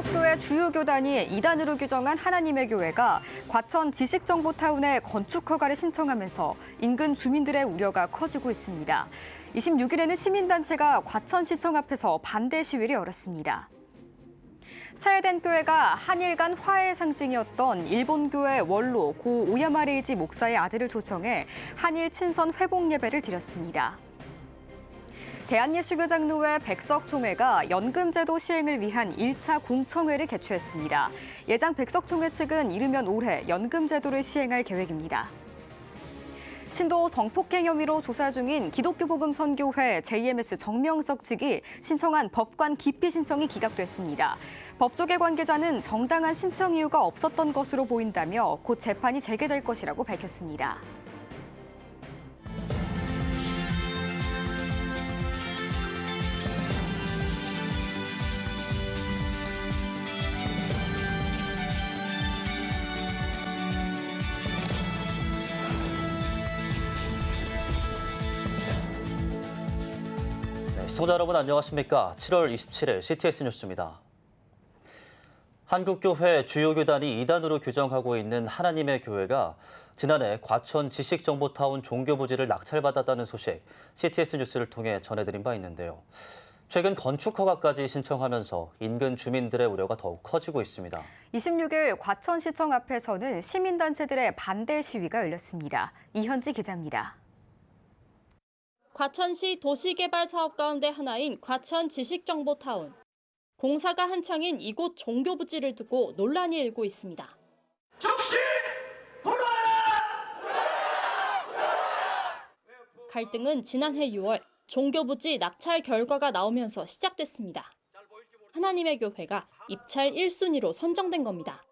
기독교의 주요 교단이 이단으로 규정한 하나님의 교회가 과천 지식정보타운에 건축 허가를 신청하면서 인근 주민들의 우려가 커지고 있습니다. 26일에는 시민단체가 과천시청 앞에서 반대 시위를 열었습니다. 사회된 교회가 한일 간 화해의 상징이었던 일본교회 원로 고 오야마 레이지 목사의 아들을 초청해 한일 친선 회복 예배를 드렸습니다. 대한예수교장로회 백석총회가 연금제도 시행을 위한 1차 공청회를 개최했습니다. 예장 백석총회 측은 이르면 올해 연금제도를 시행할 계획입니다. 신도 성폭행 혐의로 조사 중인 기독교복음선교회 JMS 정명석 측이 신청한 법관 기피 신청이 기각됐습니다. 법조계 관계자는 정당한 신청 이유가 없었던 것으로 보인다며 곧 재판이 재개될 것이라고 밝혔습니다. 시청자 여러분 안녕하십니까? 7월 27일 CTS 뉴스입니다. 한국교회 주요 교단이 이단으로 규정하고 있는 하나님의 교회가 지난해 과천 지식정보타운 종교부지를 낙찰받았다는 소식 CTS 뉴스를 통해 전해드린 바 있는데요. 최근 건축 허가까지 신청하면서 인근 주민들의 우려가 더욱 커지고 있습니다. 26일 과천시청 앞에서는 시민단체들의 반대 시위가 열렸습니다. 이현지 기자입니다. 과천시 도시개발 사업 가운데 하나인 과천 지식정보타운. 공사가 한창인 이곳 종교부지를 두고 논란이 일고 있습니다. 즉시 불어라! 갈등은 지난해 6월 종교부지 낙찰 결과가 나오면서 시작됐습니다. 하나님의 교회가 입찰 1순위로 선정된 겁니다.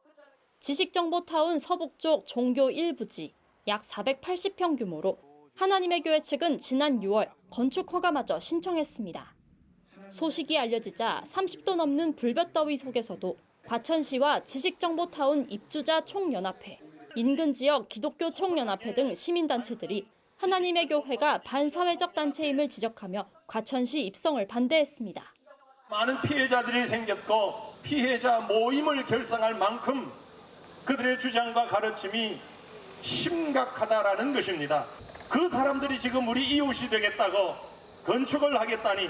지식정보타운 서북쪽 종교 1부지 약 480평 규모로 하나님의 교회 측은 지난 6월 건축 허가마저 신청했습니다. 소식이 알려지자 30도 넘는 불볕더위 속에서도 과천시와 지식정보타운 입주자 총연합회, 인근 지역 기독교 총연합회 등 시민단체들이 하나님의 교회가 반사회적 단체임을 지적하며 과천시 입성을 반대했습니다. 많은 피해자들이 생겼고 피해자 모임을 결성할 만큼 그들의 주장과 가르침이 심각하다라는 것입니다. 그 사람들이 지금 우리 이웃이 되겠다고 건축을 하겠다니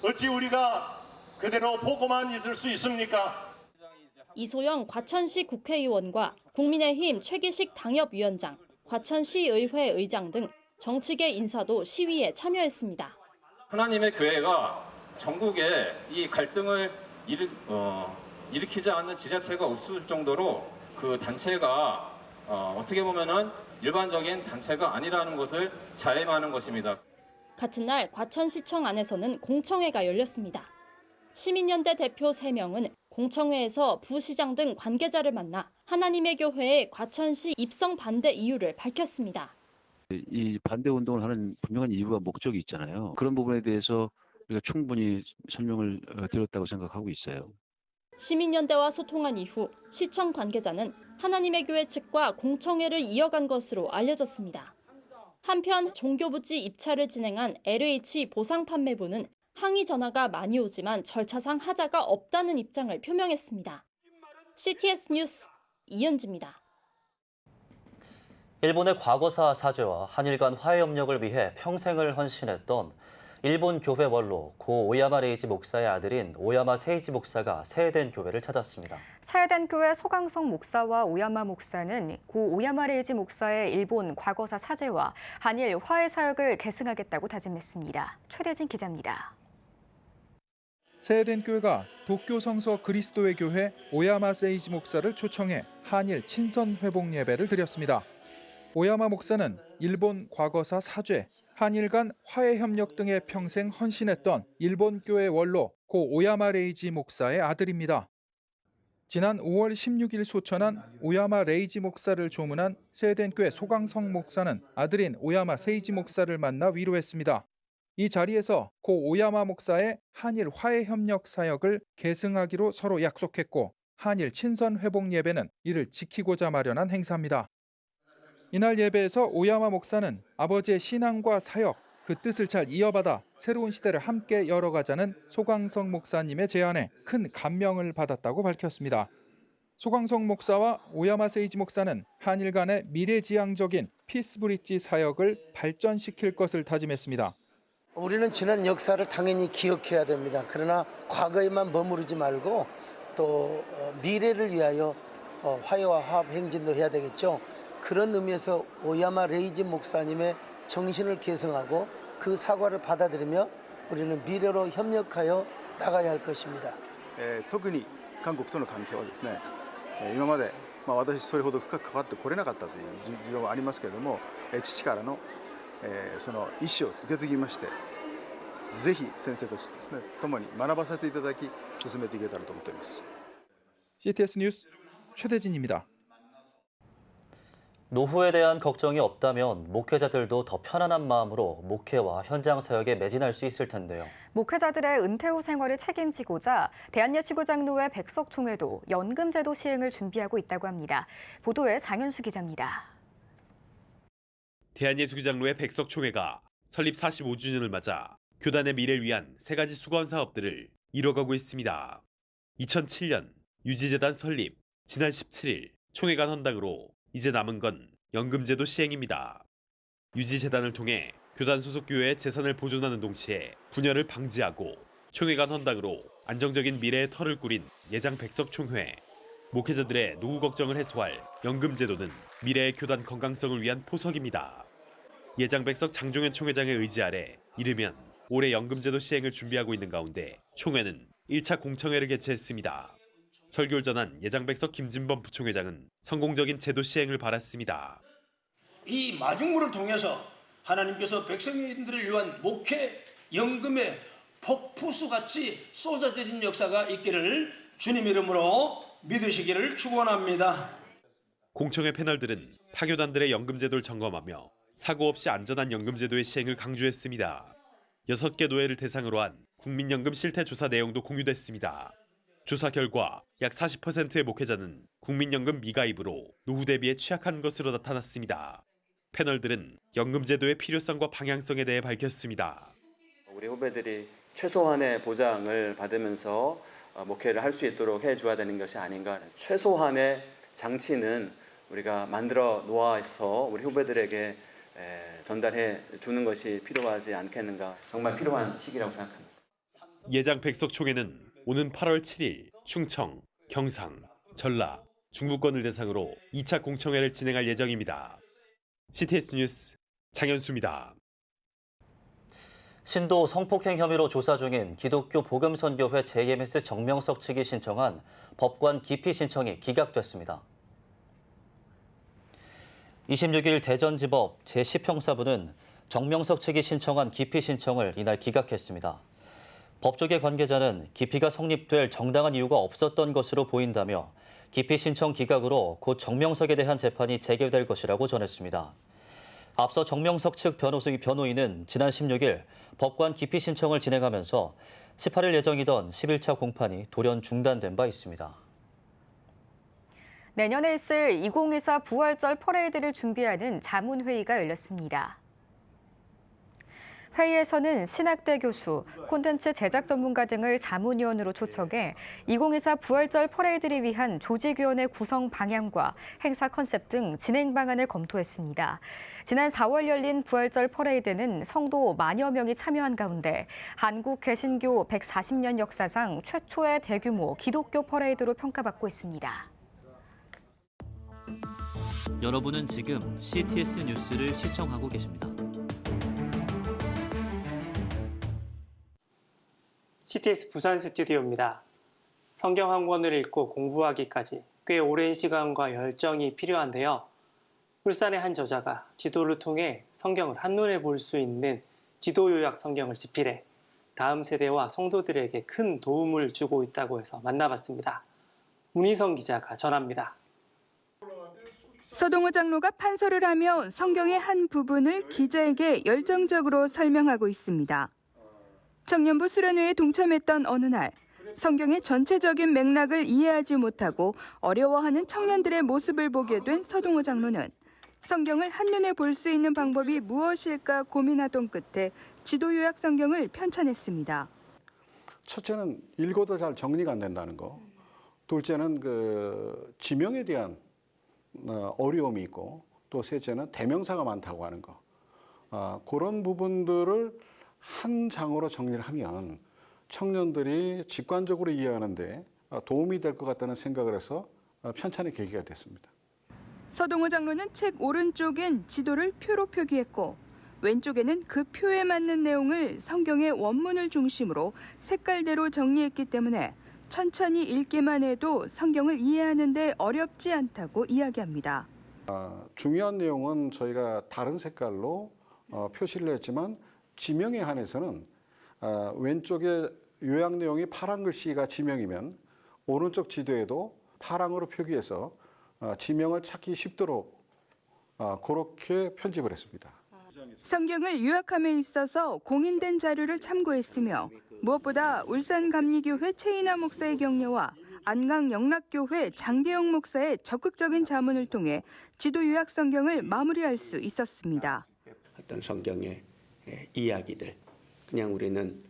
어찌 우리가 그대로 보고만 있을 수 있습니까? 이소영 과천시 국회의원과 국민의힘 최기식 당협위원장, 과천시의회 의장 등 정치계 인사도 시위에 참여했습니다. 하나님의 교회가 전국에 이 갈등을 일으키지 않는 지자체가 없을 정도로 그 단체가 어떻게 보면은 일반적인 단체가 아니라는 것을 자임하는 것입니다. 같은 날 과천시청 안에서는 공청회가 열렸습니다. 시민연대 대표 3명은 공청회에서 부시장 등 관계자를 만나 하나님의 교회의 과천시 입성 반대 이유를 밝혔습니다. 이 반대 운동을 하는 분명한 이유와 목적이 있잖아요. 그런 부분에 대해서 우리가 충분히 설명을 드렸다고 생각하고 있어요. 시민연대와 소통한 이후 시청 관계자는 하나님의 교회 측과 공청회를 이어간 것으로 알려졌습니다. 한편 종교부지 입찰을 진행한 LH 보상판매부는 항의 전화가 많이 오지만 절차상 하자가 없다는 입장을 표명했습니다. CTS 뉴스 이현지입니다. 일본의 과거사 사죄와 한일 간 화해 협력을 위해 평생을 헌신했던 일본 교회 원로 고 오야마 레이지 목사의 아들인 오야마 세이지 목사가 세해된 교회를 찾았습니다. 사회된 교회 소강성 목사와 오야마 목사는 고 오야마 레이지 목사의 일본 과거사 사죄와 한일 화해 사역을 계승하겠다고 다짐했습니다. 최대진 기자입니다. 세해된 교회가 도쿄 성서 그리스도의 교회 오야마 세이지 목사를 초청해 한일 친선 회복 예배를 드렸습니다. 오야마 목사는 일본 과거사 사죄, 한일 간 화해 협력 등에 평생 헌신했던 일본 교회 원로 고 오야마 레이지 목사의 아들입니다. 지난 5월 16일 소천한 오야마 레이지 목사를 조문한 세해된 교회 소강성 목사는 아들인 오야마 세이지 목사를 만나 위로했습니다. 이 자리에서 고 오야마 목사의 한일 화해 협력 사역을 계승하기로 서로 약속했고 한일 친선 회복 예배는 이를 지키고자 마련한 행사입니다. 이날 예배에서 오야마 목사는 아버지의 신앙과 사역, 그 뜻을 잘 이어받아 새로운 시대를 함께 열어가자는 소광석 목사님의 제안에 큰 감명을 받았다고 밝혔습니다. 소광석 목사와 오야마 세이지 목사는 한일 간의 미래지향적인 피스브릿지 사역을 발전시킬 것을 다짐했습니다. 우리는 지난 역사를 당연히 기억해야 됩니다. 그러나 과거에만 머무르지 말고 또 미래를 위하여 화해와 화합 행진도 해야 되겠죠. 그런 의미에서 오야마 레이지 목사님의 정신을 계승하고 그 사과를 받아들이며 우리는 미래로 협력하여 나가야 할 것입니다. 特に韓国との関係はですね、今まで私それほど深く関わってこれなかったという事情はありますけれども、父からのその意思を受け継ぎまして、ぜひ先生たちですね、共に学ばせていただき進めていけたらと思っています。 CTS 뉴스 최대진입니다. 노후에 대한 걱정이 없다면 목회자들도 더 편안한 마음으로 목회와 현장 사역에 매진할 수 있을 텐데요. 목회자들의 은퇴 후 생활을 책임지고자 대한예수교장로회 백석총회도 연금제도 시행을 준비하고 있다고 합니다. 보도에 장현수 기자입니다. 대한예수교장로회 백석총회가 설립 45주년을 맞아 교단의 미래를 위한 3가지 수건 사업들을 이뤄가고 있습니다. 2007년 유지재단 설립, 지난 17일 총회관 헌당으로 이제 남은 건 연금제도 시행입니다. 유지재단을 통해 교단 소속 교회의 재산을 보존하는 동시에 분열을 방지하고 총회관 헌당으로 안정적인 미래의 터를 꾸린 예장 백석총회. 목회자들의 노후 걱정을 해소할 연금제도는 미래의 교단 건강성을 위한 포석입니다. 예장 백석 장종현 총회장의 의지 아래 이르면 올해 연금제도 시행을 준비하고 있는 가운데 총회는 1차 공청회를 개최했습니다. 설교를 전한 예장 백석 김진범 부총회장은 성공적인 제도 시행을 바랐습니다. 이 마중물을 통해서 하나님께서 백성인들을 위한 목회 연금의 폭포수같이 쏟아지는 역사가 있기를 주님 이름으로 믿으시기를 축원합니다. 공청회 패널들은 타교단들의 연금제도를 점검하며 사고 없이 안전한 연금제도의 시행을 강조했습니다. 6개 노회를 대상으로 한 국민연금 실태조사 내용도 공유됐습니다. 조사 결과 약 40%의 목회자는 국민연금 미가입으로 노후 대비에 취약한 것으로 나타났습니다. 패널들은 연금제도의 필요성과 방향성에 대해 밝혔습니다. 우리 후배들이 최소한의 보장을 받으면서 목회를 할 수 있도록 해줘야 되는 것이 아닌가. 최소한의 장치는 우리가 만들어 놓아서 우리 후배들에게 전달해 주는 것이 필요하지 않겠는가. 정말 필요한 시기라고 생각합니다. 예장 백석총회는 오는 8월 7일 충청, 경상, 전라, 중부권을 대상으로 2차 공청회를 진행할 예정입니다. CTS 뉴스 장현수입니다. 신도 성폭행 혐의로 조사 중인 기독교 복음선교회 JMS 정명석 측이 신청한 법관 기피 신청이 기각됐습니다. 26일 대전지법 제10형사부는 정명석 측이 신청한 기피 신청을 이날 기각했습니다. 법조계 관계자는 기피가 성립될 정당한 이유가 없었던 것으로 보인다며 기피 신청 기각으로 곧 정명석에 대한 재판이 재개될 것이라고 전했습니다. 앞서 정명석 측 변호인은 지난 16일 법관 기피 신청을 진행하면서 18일 예정이던 11차 공판이 돌연 중단된 바 있습니다. 내년에 있을 2024 부활절 퍼레이드를 준비하는 자문회의가 열렸습니다. 회의에서는 신학대 교수, 콘텐츠 제작 전문가 등을 자문위원으로 초청해 2024 부활절 퍼레이드를 위한 조직위원회 구성 방향과 행사 컨셉 등 진행 방안을 검토했습니다. 지난 4월 열린 부활절 퍼레이드는 성도 10,000여 명이 참여한 가운데 한국 개신교 140년 역사상 최초의 대규모 기독교 퍼레이드로 평가받고 있습니다. 여러분은 지금 CTS 뉴스를 시청하고 계십니다. CTS 부산 스튜디오입니다. 성경 한 권을 읽고 공부하기까지 꽤 오랜 시간과 열정이 필요한데요. 울산의 한 저자가 지도를 통해 성경을 한눈에 볼 수 있는 지도 요약 성경을 집필해 다음 세대와 성도들에게 큰 도움을 주고 있다고 해서 만나봤습니다. 문희성 기자가 전합니다. 서동호 장로가 판서를 하며 성경의 한 부분을 기자에게 열정적으로 설명하고 있습니다. 청년부 수련회에 동참했던 어느 날 성경의 전체적인 맥락을 이해하지 못하고 어려워하는 청년들의 모습을 보게 된 서동호 장로는 성경을 한눈에 볼 수 있는 방법이 무엇일까 고민하던 끝에 지도 요약 성경을 편찬했습니다. 첫째는 읽어도 잘 정리가 안 된다는 거. 둘째는 그 지명에 대한 어려움이 있고, 또 셋째는 대명사가 많다고 하는 거. 그런 부분들을 한 장으로 정리를 하면 청년들이 직관적으로 이해하는데 도움이 될 것 같다는 생각을 해서 편찬의 계기가 됐습니다. 서동호 장로는 책 오른쪽엔 지도를 표로 표기했고 왼쪽에는 그 표에 맞는 내용을 성경의 원문을 중심으로 색깔대로 정리했기 때문에 천천히 읽기만 해도 성경을 이해하는 데 어렵지 않다고 이야기합니다. 중요한 내용은 저희가 다른 색깔로 표시를 했지만 지명에 한해서는 왼쪽에 요약 내용이 파란 글씨가 지명이면 오른쪽 지도에도 파랑으로 표기해서 지명을 찾기 쉽도록 그렇게 편집을 했습니다. 성경을 요약함에 있어서 공인된 자료를 참고했으며 무엇보다 울산 감리교회 최인하 목사의 격려와 안강 영락교회 장대영 목사의 적극적인 자문을 통해 지도 요약 성경을 마무리할 수 있었습니다. 어떤 성경의 이야기들, 그냥 우리는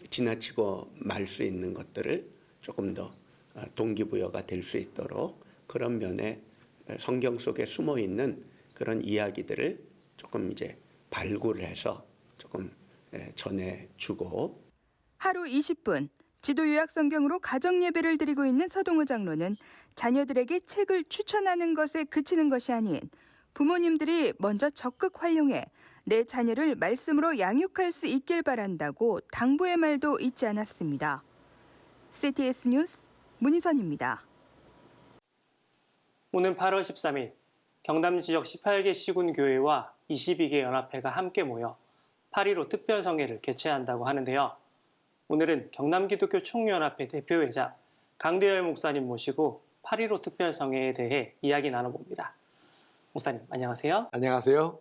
지나치고 말 수 있는 것들을 조금 더 동기부여가 될 수 있도록 그런 면에 성경 속에 숨어 있는 그런 이야기들을 조금 이제 발굴해서 조금 전해주고. 하루 20분 지도 요약 성경으로 가정 예배를 드리고 있는 서동호 장로는 자녀들에게 책을 추천하는 것에 그치는 것이 아닌 부모님들이 먼저 적극 활용해 내 자녀를 말씀으로 양육할 수 있길 바란다고 당부의 말도 잊지 않았습니다. CTS 뉴스 문희선입니다. 오는 8월 13일 경남 지역 18개 시군교회와 22개 연합회가 함께 모여 8.15 특별성회를 개최한다고 하는데요. 오늘은 경남기독교 총연합회 대표회장 강대열 목사님 모시고 8.15 특별성회에 대해 이야기 나눠봅니다. 목사님 안녕하세요. 안녕하세요.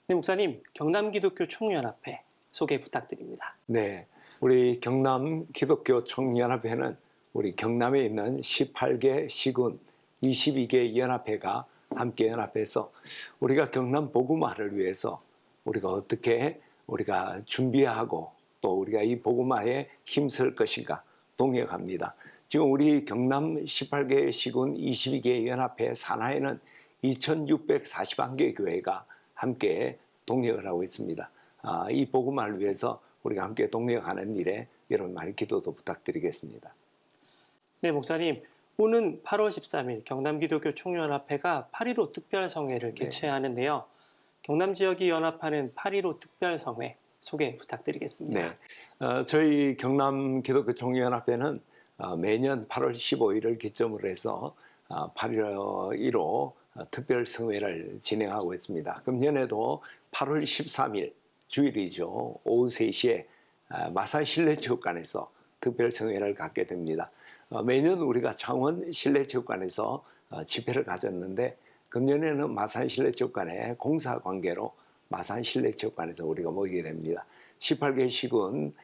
네, 목사님 경남기독교 총연합회 소개 부탁드립니다. 네, 우리 경남기독교 총연합회는 우리 경남에 있는 18개 시군 22개 연합회가 함께 연합해서 우리가 경남 복음화를 위해서 우리가 어떻게 우리가 준비하고 또 우리가 이 복음화에 힘쓸 것인가 동역합니다. 지금 우리 경남 18개 시군 22개 연합회 산하에는 2,641개 교회가 함께 동역을 하고 있습니다. 이 복음화를 위해서 우리가 함께 동역하는 일에 여러분 많은 기도도 부탁드리겠습니다. 네, 목사님. 오는 8월 13일 경남기독교 총연합회가 8.15 특별성회를 개최하는데요. 경남 지역이 연합하는 8.15 특별성회 소개 부탁드리겠습니다. 네, 저희 경남기독교 총연합회는 매년 8월 15일을 기점으로 해서 8.15 특별성회를 진행하고 있습니다. 금년에도 8월 13일 주일이죠. 오후 3시에 마산 실내체육관에서 특별성회를 갖게 됩니다. 매년 우리가 창원 실내체육관에서 집회를 가졌는데 금년에는 마산 실내체육관의 공사 관계로 마산 실내체육관에서 우리가 모이게 됩니다. 18개 시군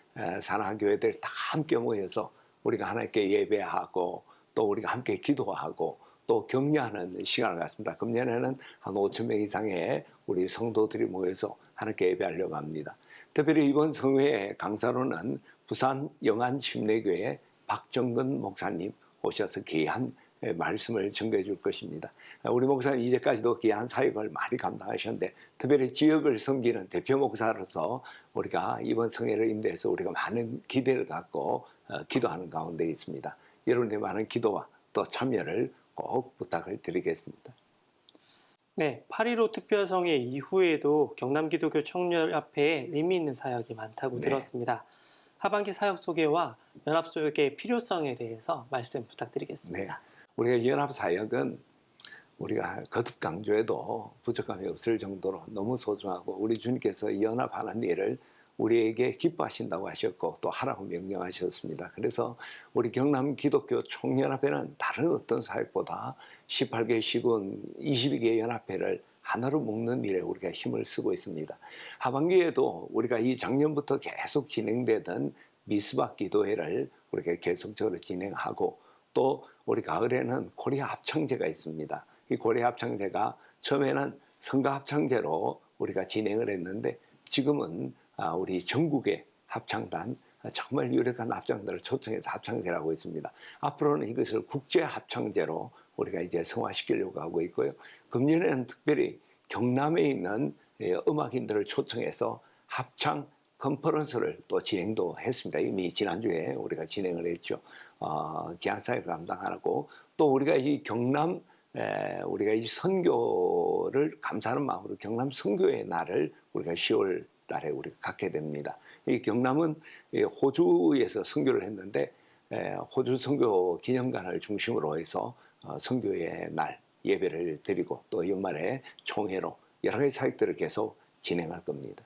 산하교회들 다 함께 모여서 우리가 하나님께 예배하고 또 우리가 함께 기도하고 또 격려하는 시간을 갖습니다. 금년에는 한 5,000명 이상의 우리 성도들이 모여서 하나님께 예배하려고 합니다. 특별히 이번 성회의 강사로는 부산 영안심례교회 박정근 목사님 오셔서 귀한 말씀을 전개해 줄 것입니다. 우리 목사님 이제까지도 귀한 사역을 많이 감당하셨는데 특별히 지역을 섬기는 대표 목사로서 우리가 이번 성회를 인도해서 우리가 많은 기대를 갖고 기도하는 가운데 있습니다. 여러분의 많은 기도와 또 참여를 꼭 부탁을 드리겠습니다. 네, 8.15 특별성회 이후에도 경남기독교 총연합회에 의미 있는 사역이 많다고 들었습니다. 하반기 사역 소개와 연합 소역의 필요성에 대해서 말씀 부탁드리겠습니다. 네, 우리가 연합 사역은 우리가 거듭 강조해도 부족함이 없을 정도로 너무 소중하고 우리 주님께서 연합하는 일을 우리에게 기뻐하신다고 하셨고 또 하라고 명령하셨습니다. 그래서 우리 경남 기독교 총연합회는 다른 어떤 사역보다 18개 시군 22개 연합회를 하나로 묶는 일에 우리가 힘을 쓰고 있습니다. 하반기에도 우리가 이 작년부터 계속 진행되던 미스박 기도회를 우리가 계속적으로 진행하고 또 우리 가을에는 코리아 합창제가 있습니다. 이 고려 합창제가 처음에는 성가 합창제로 우리가 진행을 했는데 지금은 우리 전국의 합창단 정말 유력한 합창단을 초청해서 합창제라고 있습니다. 앞으로는 이것을 국제 합창제로 우리가 이제 성화시키려고 하고 있고요. 금년에는 특별히 경남에 있는 음악인들을 초청해서 합창 컨퍼런스를 또 진행도 했습니다. 이미 지난주에 우리가 진행을 했죠. 기안사회를 감당하고 또 우리가 이 경남 우리가 이 선교를 감사하는 마음으로 경남 선교의 날을 우리가 10월 달에 우리가 갖게 됩니다. 이 경남은 호주에서 선교를 했는데 호주 선교 기념관을 중심으로 해서 선교의 날 예배를 드리고 또 연말에 총회로 여러 가지 사역들을 계속 진행할 겁니다.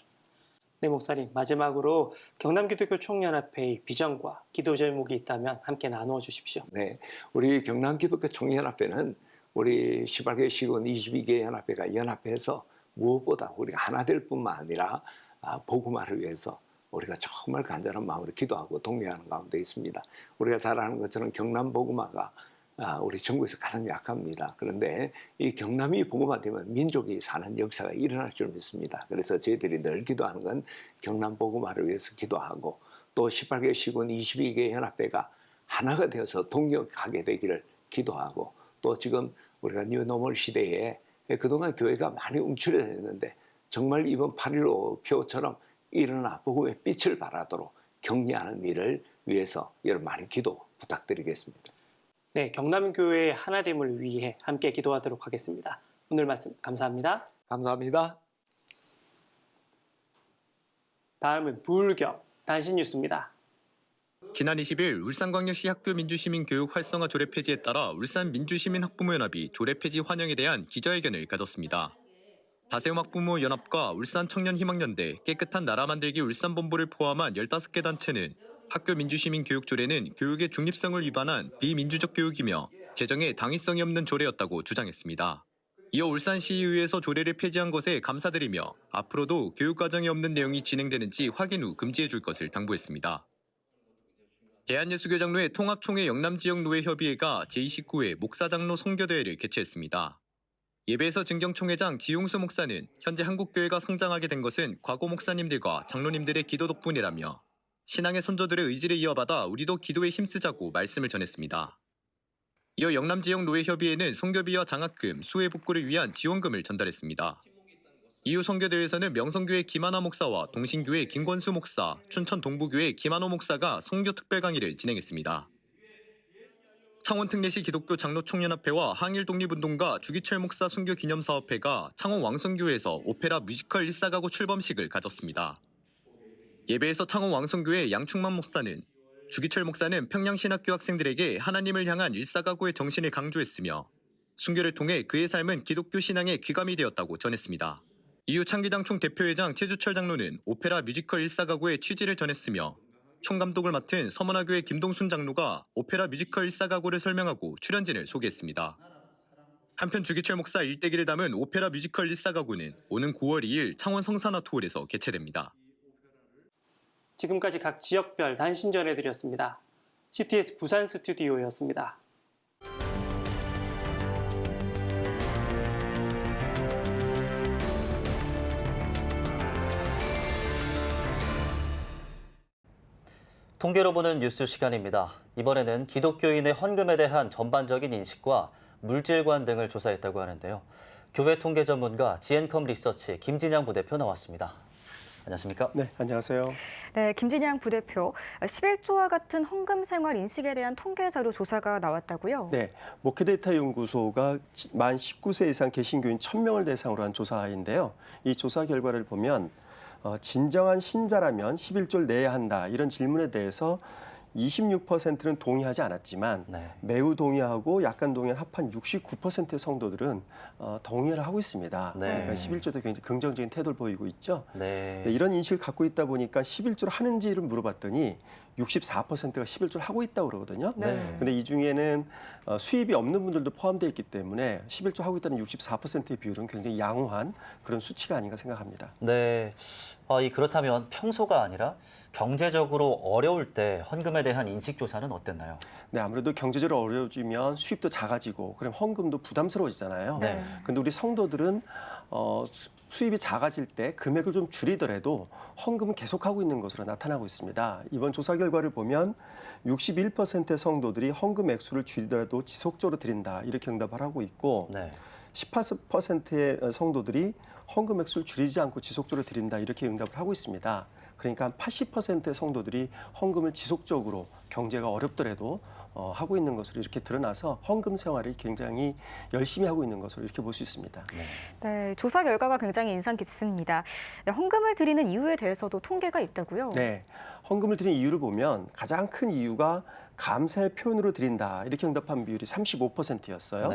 네, 목사님. 마지막으로 경남기독교 총연합회의 비전과 기도 제목이 있다면 함께 나누어 주십시오. 네, 우리 경남기독교 총연합회는 우리 18개 시군 22개 연합회가 연합해서 무엇보다 우리가 하나 될 뿐만 아니라 복음화를 위해서 우리가 정말 간절한 마음으로 기도하고 독려하는 가운데 있습니다. 우리가 잘 아는 것처럼 경남 복음화가 우리 전국에서 가장 약합니다. 그런데 이 경남이 복음화되면 민족이 사는 역사가 일어날 줄 믿습니다. 그래서 저희들이 늘 기도하는 건 경남 복음화를 위해서 기도하고 또 18개 시군 22개 연합회가 하나가 되어서 동력하게 되기를 기도하고 또 지금 우리가 뉴노멀 시대에 그동안 교회가 많이 움츠려졌는데 정말 이번 8.15 표처럼 일어나 복음의 빛을 발하도록 격려하는 일을 위해서 여러분 많이 기도 부탁드리겠습니다. 네, 경남교회의 하나됨을 위해 함께 기도하도록 하겠습니다. 오늘 말씀 감사합니다. 감사합니다. 다음은 부울경 단신 뉴스입니다. 지난 20일 울산광역시 학교 민주시민교육 활성화 조례 폐지에 따라 울산 민주시민학부모연합이 조례 폐지 환영에 대한 기자회견을 가졌습니다. 다세움학부모연합과 울산청년희망연대, 깨끗한 나라 만들기 울산본부를 포함한 15개 단체는 학교 민주시민교육 조례는 교육의 중립성을 위반한 비민주적 교육이며 재정에 당위성이 없는 조례였다고 주장했습니다. 이어 울산시의회에서 조례를 폐지한 것에 감사드리며 앞으로도 교육과정에 없는 내용이 진행되는지 확인 후 금지해 줄 것을 당부했습니다. 대한예수교장로회 통합총회 영남지역노회협의회가 제29회 목사장로 선교대회를 개최했습니다. 예배에서 증경총회장 지용수 목사는 현재 한국교회가 성장하게 된 것은 과거 목사님들과 장로님들의 기도 덕분이라며 신앙의 선조들의 의지를 이어받아 우리도 기도에 힘쓰자고 말씀을 전했습니다. 이어 영남지역노회협의회는 선교비와 장학금, 수혜 복구를 위한 지원금을 전달했습니다. 이후 선교대회에서는 명성교회 김하나 목사와 동신교회 김권수 목사, 춘천 동부교회 김한호 목사가 선교 특별 강의를 진행했습니다. 창원 특례시 기독교 장로총연합회와 항일독립운동가 주기철 목사 순교 기념사업회가 창원 왕성교회에서 오페라 뮤지컬 1사가구 출범식을 가졌습니다. 예배에서 창원 왕성교회 양충만 목사는 주기철 목사는 평양신학교 학생들에게 하나님을 향한 1사가구의 정신을 강조했으며 순교를 통해 그의 삶은 기독교 신앙의 귀감이 되었다고 전했습니다. 이후 창기당 총대표회장 최주철 장로는 오페라 뮤지컬 1사가구의 취지를 전했으며 총감독을 맡은 서문화교회 김동순 장로가 오페라 뮤지컬 1사가구를 설명하고 출연진을 소개했습니다. 한편 주기철 목사 일대기를 담은 오페라 뮤지컬 1사가구는 오는 9월 2일 창원 성산아트홀에서 개최됩니다. 지금까지 각 지역별 단신 전해드렸습니다. CTS 부산 스튜디오였습니다. 통계로 보는 뉴스 시간입니다. 이번에는 기독교인의 헌금에 대한 전반적인 인식과 물질관 등을 조사했다고 하는데요. 교회 통계 전문가 지앤컴 리서치 김진양 부대표 나왔습니다. 안녕하십니까? 네, 안녕하세요. 네, 김진양 부대표. 11조와 같은 헌금 생활 인식에 대한 통계 자료 조사가 나왔다고요? 네, 목회데이터 연구소가 만 19세 이상 개신교인 1,000명을 대상으로 한 조사인데요. 이 조사 결과를 보면 진정한 신자라면 11조를 내야 한다 이런 질문에 대해서 26%는 동의하지 않았지만 매우 동의하고 약간 동의한 합한 69%의 성도들은 동의를 하고 있습니다. 그러니까 11조도 굉장히 긍정적인 태도를 보이고 있죠. 이런 인식을 갖고 있다 보니까 11조를 하는지를 물어봤더니 64%가 11조를 하고 있다고 그러거든요. 네. 근데 이 중에는 수입이 없는 분들도 포함되어 있기 때문에 11조 하고 있다는 64%의 비율은 굉장히 양호한 그런 수치가 아닌가 생각합니다. 네. 그렇다면 평소가 아니라 경제적으로 어려울 때 헌금에 대한 인식 조사는 어땠나요? 네, 아무래도 경제적으로 어려워지면 수입도 작아지고 그럼 헌금도 부담스러워지잖아요. 네. 근데 우리 성도들은 수입이 작아질 때 금액을 좀 줄이더라도 헌금은 계속하고 있는 것으로 나타나고 있습니다. 이번 조사 결과를 보면 61%의 성도들이 헌금 액수를 줄이더라도 지속적으로 드린다 이렇게 응답을 하고 있고 18%의 성도들이 헌금 액수를 줄이지 않고 지속적으로 드린다 이렇게 응답을 하고 있습니다. 그러니까 80%의 성도들이 헌금을 지속적으로 경제가 어렵더라도 하고 있는 것으로 이렇게 드러나서 헌금 생활을 굉장히 열심히 하고 있는 것으로 이렇게 볼 수 있습니다. 네, 조사 결과가 굉장히 인상 깊습니다. 헌금을 드리는 이유에 대해서도 통계가 있다고요? 네, 헌금을 드리는 이유를 보면 가장 큰 이유가 감사의 표현으로 드린다 이렇게 응답한 비율이 35%였어요.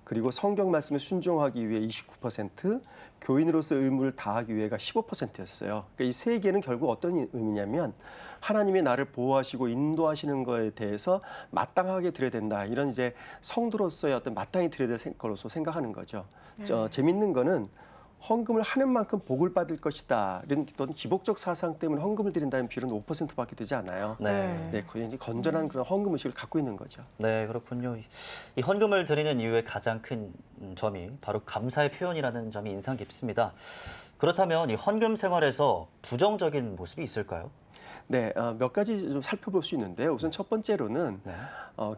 그리고 성경 말씀에 순종하기 위해 29%, 교인으로서 의무를 다하기 위해가 15%였어요. 그러니까 이 세 개는 결국 어떤 의미냐면 하나님이 나를 보호하시고 인도하시는 것에 대해서 마땅하게 드려야 된다. 이런 이제 성도로서의 어떤 마땅히 드려야 될 것으로 생각하는 거죠. 재밌는 거는 헌금을 하는 만큼 복을 받을 것이다. 이런 어떤 기복적 사상 때문에 헌금을 드린다는 비율은 5%밖에 되지 않아요. 네, 거의 이제 건전한 그런 헌금 의식을 갖고 있는 거죠. 네, 그렇군요. 이 헌금을 드리는 이유의 가장 큰 점이 바로 감사의 표현이라는 점이 인상 깊습니다. 그렇다면 이 헌금 생활에서 부정적인 모습이 있을까요? 네, 몇 가지 좀 살펴볼 수 있는데요. 우선 첫 번째로는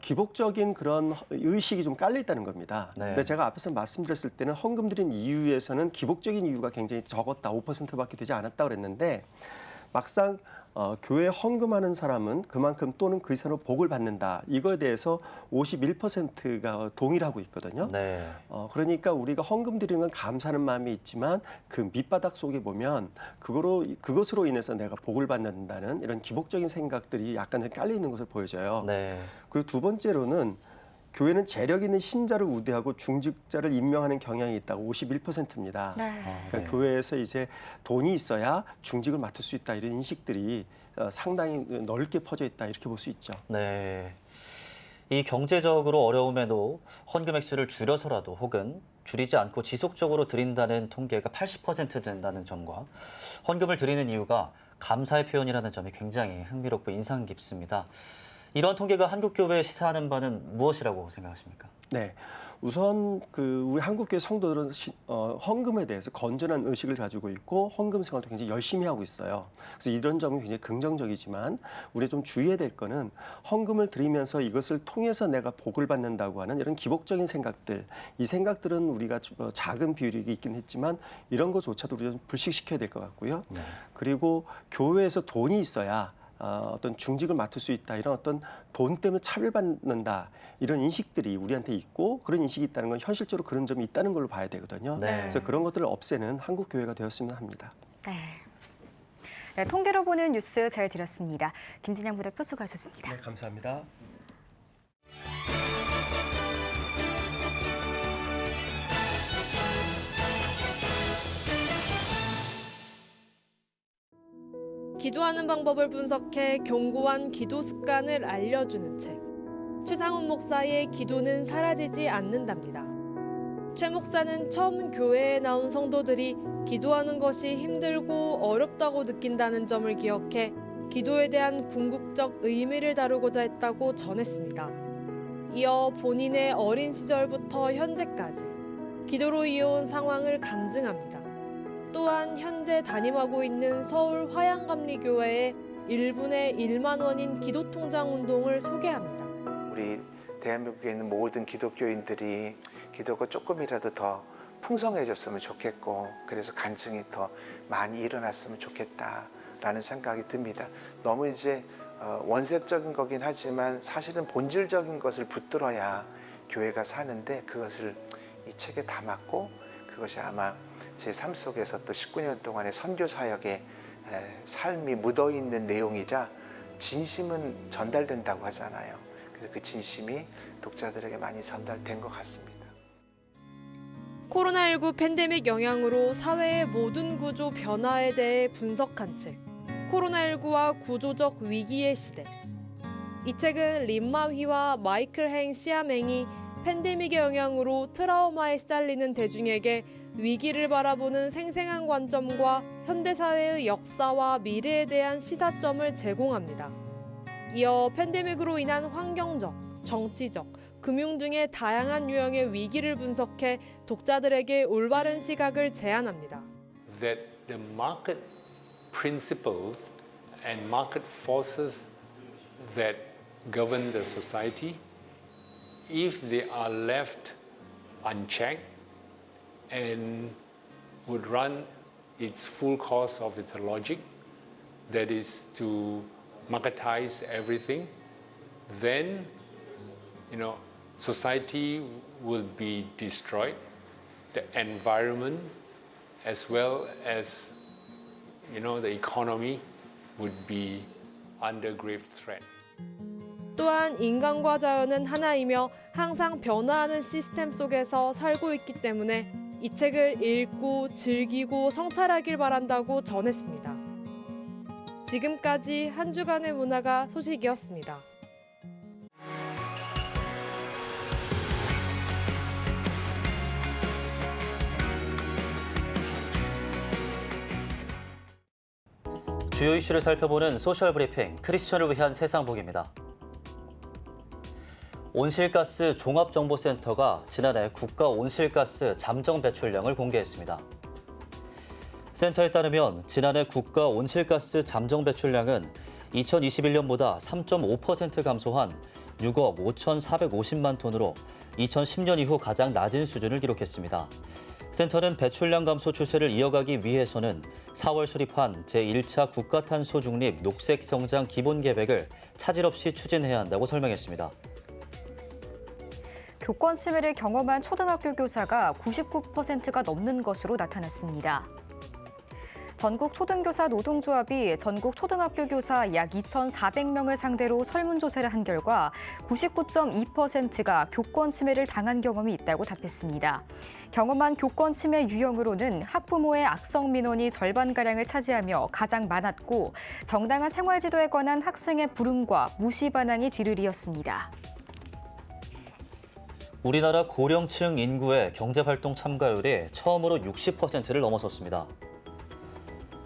기복적인 그런 의식이 좀 깔려 있다는 겁니다. 근데 제가 앞에서 말씀드렸을 때는 헌금 드린 이유에서는 기복적인 이유가 굉장히 적었다, 5%밖에 되지 않았다 그랬는데 막상 교회에 헌금하는 사람은 그만큼 또는 그 이상으로 복을 받는다. 이거에 대해서 51%가 동의를 하고 있거든요. 그러니까 우리가 헌금 드리는 건 감사하는 마음이 있지만 그 밑바닥 속에 보면 그것으로 인해서 내가 복을 받는다는 이런 기복적인 생각들이 약간 깔려 있는 것을 보여줘요. 그리고 두 번째로는 교회는 재력 있는 신자를 우대하고 중직자를 임명하는 경향이 있다고 51%입니다. 그러니까 교회에서 이제 돈이 있어야 중직을 맡을 수 있다 이런 인식들이 상당히 넓게 퍼져 있다 이렇게 볼 수 있죠. 네. 이 경제적으로 어려움에도 헌금 액수를 줄여서라도 혹은 줄이지 않고 지속적으로 드린다는 통계가 80% 된다는 점과 헌금을 드리는 이유가 감사의 표현이라는 점이 굉장히 흥미롭고 인상 깊습니다. 이런 통계가 한국교회에 시사하는 바는 무엇이라고 생각하십니까? 네, 우선 우리 한국교회 성도들은 헌금에 대해서 건전한 의식을 가지고 있고 헌금 생활도 굉장히 열심히 하고 있어요. 그래서 이런 점은 굉장히 긍정적이지만 우리 좀 주의해야 될 거는 헌금을 드리면서 이것을 통해서 내가 복을 받는다고 하는 이런 기복적인 생각들, 이 생각들은 우리가 작은 비율이 있긴 했지만 이런 것조차도 우리가 좀 불식시켜야 될 것 같고요. 그리고 교회에서 돈이 있어야 어떤 중직을 맡을 수 있다 이런 어떤 돈 때문에 차별받는다 이런 인식들이 우리한테 있고 그런 인식이 있다는 건 현실적으로 그런 점이 있다는 걸로 봐야 되거든요. 그래서 그런 것들을 없애는 한국 교회가 되었으면 합니다. 네, 통계로 보는 뉴스 잘 들었습니다. 김진양 부대표 수고하셨습니다. 네, 감사합니다. 기도하는 방법을 분석해 견고한 기도 습관을 알려주는 책. 최상훈 목사의 기도는 사라지지 않는답니다. 최 목사는 처음 교회에 나온 성도들이 기도하는 것이 힘들고 어렵다고 느낀다는 점을 기억해 기도에 대한 궁극적 의미를 다루고자 했다고 전했습니다. 이어 본인의 어린 시절부터 현재까지 기도로 이어온 상황을 간증합니다. 또한 현재 담임하고 있는 서울 화양감리교회의 1분의 1만 원인 기도통장 운동을 소개합니다. 우리 대한민국에 있는 모든 기독교인들이 기도가 조금이라도 더 풍성해졌으면 좋겠고 그래서 간증이 더 많이 일어났으면 좋겠다라는 생각이 듭니다. 너무 이제 원색적인 거긴 하지만 사실은 본질적인 것을 붙들어야 교회가 사는데 그것을 이 책에 담았고 그것이 아마 제 삶 속에서 또 19년 동안의 선교 사역의 삶이 묻어있는 내용이라 진심은 전달된다고 하잖아요. 그래서 그 진심이 독자들에게 많이 전달된 것 같습니다. 코로나19 팬데믹 영향으로 사회의 모든 구조 변화에 대해 분석한 책. 코로나19와 구조적 위기의 시대. 이 책은 린마휘와 마이클 행 시아맹이 팬데믹의 영향으로 트라우마에 시달리는 대중에게 위기를 바라보는 생생한 관점과 현대사회의 역사와 미래에 대한 시사점을 제공합니다. 이어 팬데믹으로 인한 환경적, 정치적, 금융 등의 다양한 유형의 위기를 분석해 독자들에게 올바른 시각을 제안합니다. That the market principles and market forces that govern the society, if they are left unchecked and would run its full course of its logic, that is to marketize everything, then society will be destroyed, the environment as well as the economy would be under grave threat. 또한 인간과 자연은 하나이며 항상 변화하는 시스템 속에서 살고 있기 때문에 이 책을 읽고 즐기고 성찰하길 바란다고 전했습니다. 지금까지 한 주간의 문화가 소식이었습니다. 주요 이슈를 살펴보는 소셜 브리핑, 크리스천을 위한 세상 보기입니다. 온실가스 종합정보센터가 지난해 국가 온실가스 잠정 배출량을 공개했습니다. 센터에 따르면 지난해 국가 온실가스 잠정 배출량은 2021년보다 3.5% 감소한 6억 5,450만 톤으로 2010년 이후 가장 낮은 수준을 기록했습니다. 센터는 배출량 감소 추세를 이어가기 위해서는 4월 수립한 제1차 국가탄소 중립 녹색 성장 기본 계획을 차질 없이 추진해야 한다고 설명했습니다. 교권 침해를 경험한 초등학교 교사가 99%가 넘는 것으로 나타났습니다. 전국 초등교사 노동조합이 전국 초등학교 교사 약 2,400명을 상대로 설문조사를 한 결과 99.2%가 교권 침해를 당한 경험이 있다고 답했습니다. 경험한 교권 침해 유형으로는 학부모의 악성 민원이 절반가량을 차지하며 가장 많았고 정당한 생활지도에 관한 학생의 불응과 무시 반항이 뒤를 이었습니다. 우리나라 고령층 인구의 경제활동 참가율이 처음으로 60%를 넘어섰습니다.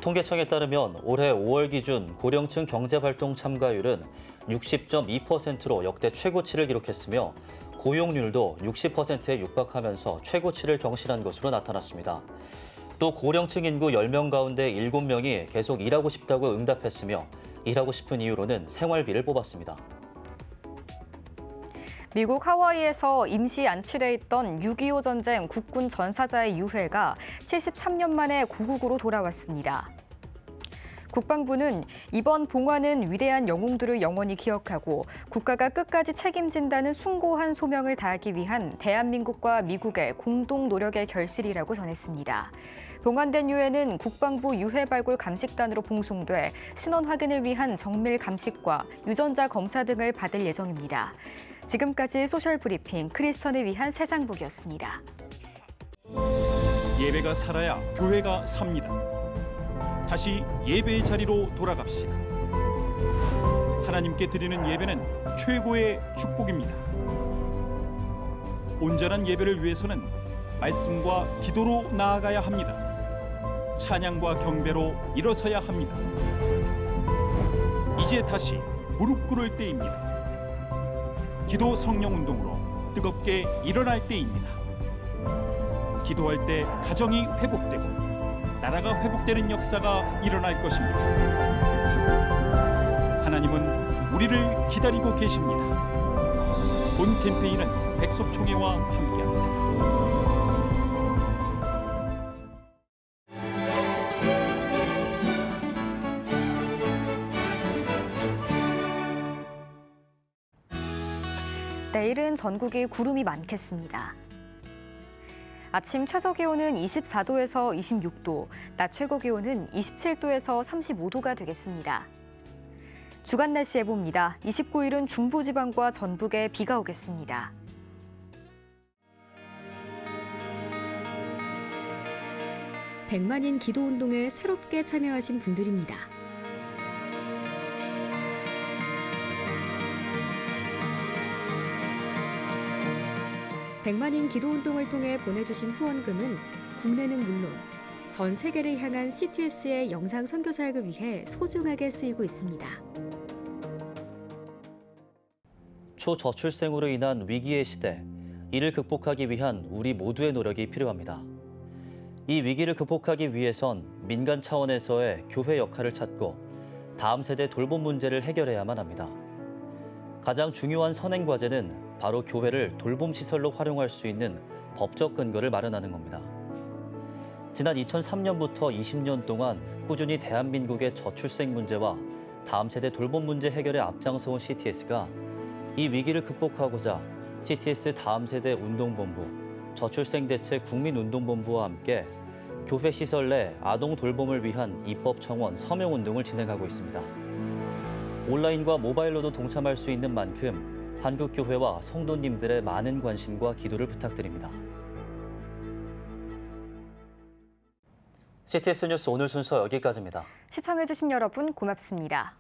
통계청에 따르면 올해 5월 기준 고령층 경제활동 참가율은 60.2%로 역대 최고치를 기록했으며 고용률도 60%에 육박하면서 최고치를 경신한 것으로 나타났습니다. 또 고령층 인구 10명 가운데 7명이 계속 일하고 싶다고 응답했으며 일하고 싶은 이유로는 생활비를 뽑았습니다. 미국 하와이에서 임시 안치돼 있던 6.25 전쟁 국군 전사자의 유해가 73년 만에 고국으로 돌아왔습니다. 국방부는 이번 봉화는 위대한 영웅들을 영원히 기억하고 국가가 끝까지 책임진다는 숭고한 소명을 다하기 위한 대한민국과 미국의 공동 노력의 결실이라고 전했습니다. 봉환된 유해는 국방부 유해 발굴 감식단으로 봉송돼 신원 확인을 위한 정밀 감식과 유전자 검사 등을 받을 예정입니다. 지금까지 소셜 브리핑 크리스천을 위한 세상 보기였습니다. 예배가 살아야 교회가 삽니다. 다시 예배의 자리로 돌아갑시다. 하나님께 드리는 예배는 최고의 축복입니다. 온전한 예배를 위해서는 말씀과 기도로 나아가야 합니다. 찬양과 경배로 일어서야 합니다. 이제 다시 무릎 꿇을 때입니다. 기도 성령 운동으로 뜨겁게 일어날 때입니다. 기도할 때 가정이 회복되고 나라가 회복되는 역사가 일어날 것입니다. 하나님은 우리를 기다리고 계십니다. 본 캠페인은 백석총회와 함께합니다. 내일은 전국이 구름이 많겠습니다. 아침 최저기온은 24도에서 26도, 낮 최고기온은 27도에서 35도가 되겠습니다. 주간 날씨 예보입니다. 29일은 중부지방과 전북에 비가 오겠습니다. 백만인 기도운동에 새롭게 참여하신 분들입니다. 100만인 기도운동을 통해 보내주신 후원금은 국내는 물론 전 세계를 향한 CTS의 영상 선교 사역을 위해 소중하게 쓰이고 있습니다. 초저출생으로 인한 위기의 시대, 이를 극복하기 위한 우리 모두의 노력이 필요합니다. 이 위기를 극복하기 위해선 민간 차원에서의 교회 역할을 찾고 다음 세대 돌봄 문제를 해결해야만 합니다. 가장 중요한 선행 과제는 바로 교회를 돌봄 시설로 활용할 수 있는 법적 근거를 마련하는 겁니다. 지난 2003년부터 20년 동안 꾸준히 대한민국의 저출생 문제와 다음 세대 돌봄 문제 해결에 앞장서온 CTS가 이 위기를 극복하고자 CTS 다음 세대 운동본부, 저출생 대책 국민운동본부와 함께 교회 시설 내 아동 돌봄을 위한 입법 청원 서명 운동을 진행하고 있습니다. 온라인과 모바일로도 동참할 수 있는 만큼 한국 교회와 성도님들의 많은 관심과 기도를 부탁드립니다. CTS 뉴스 오늘 순서 여기까지입니다. 시청해주신 여러분 고맙습니다.